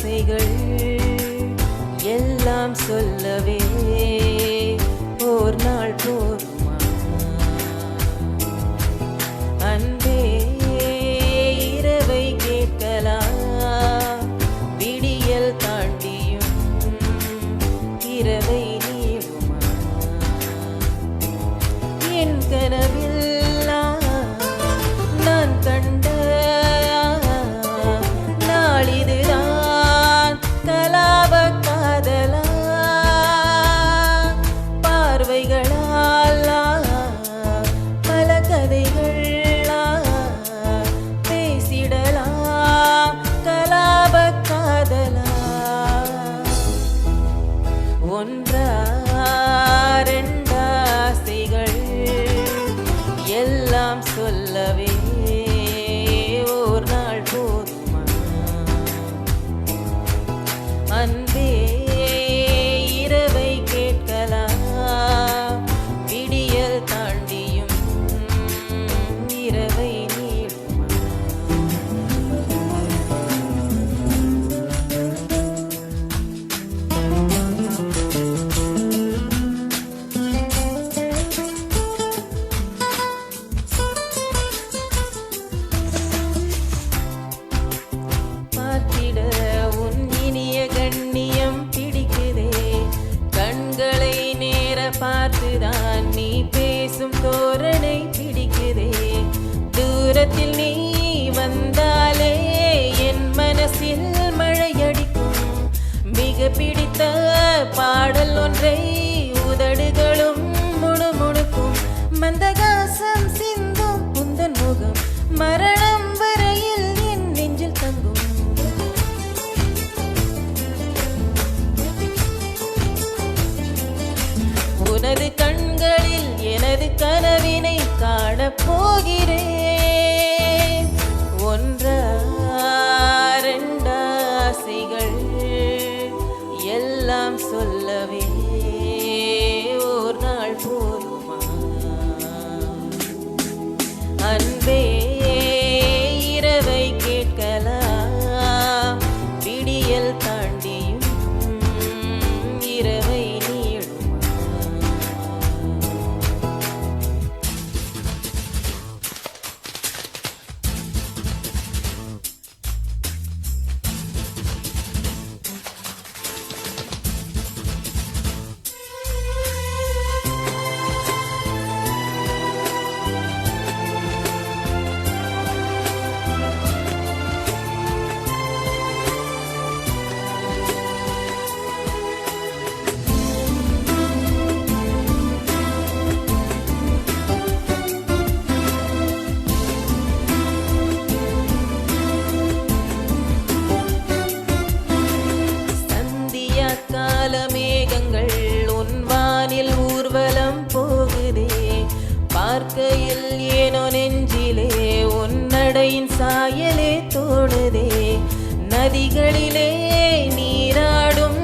ஆசைகள் எல்லாம் சொல்லவே ஓர் நாள் போதுமா? அன்பே இரவை கேட்கலாம், விடியல் தாண்டியும் இரவை நீளுமா? என் கனவெல்லாம் நான் கண்ட நாளிதுதான் கலாப காதலா, பார்வைகளால் பல கதைகள் பேசிடலாம் கலாப காதலா. ஒன்றா ரெண்டாசைகள் எல்லாம் சொல்லவே ஓர் நாள் போதுமா? அன்பே இரவை கேட்கலாம், விடியல் தாண்டியும் இரவை நீளுமா? பார்த்திட உன் இனிய கண்ணியம் பிடிக்குதே, கண்களை நேர பார்த்துதான் நீ பேசும் தோரணை பிடிக்குதே. தூரத்தில் நீ வந்தாலே என் மனசில் மழையடிக்கும், மிக பிடித்த பாடல் ஒன்றை உதடுகளும் முணுமுணுக்கும். மந்தகாசம் சிந்தும் உந்தன் முகம் மரணம் வரையில் என் நெஞ்சில் தங்கும். உனது கண்களில் எனது கனவினை காணப் போகிறேன். ஒன்றா ரெண்டாசைகள் எல்லாம் சொல்லவே ஓர் நாள் போதுமா? அன்பே இரவை கேட்கலாம், விடியல் தாண்டியும் இரவை நீளுமா? மேகங்கள் உன் வானில் ஊர்வலம் போகுதே, பார்க்கையில் ஏனோ நெஞ்சிலே உன்னடையின் சாயலே தோணுதே. நதிகளிலே நீராடும்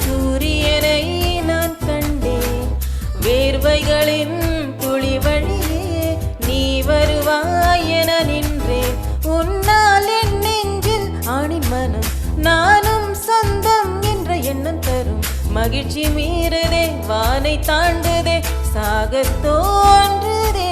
சூரியனை நான் கண்டேன், வேர்வைகளின் துளி வழியே நீ வருவாய் என நின்றேன். உன்னால் என் நெஞ்சில் ஆணின் மனம் நானும் சொந்தம் என்ற எண்ணம் தரும் மகிழ்ச்சி மீறுதே, வானை தாண்டுதே, சாகத் தோன்றுதே.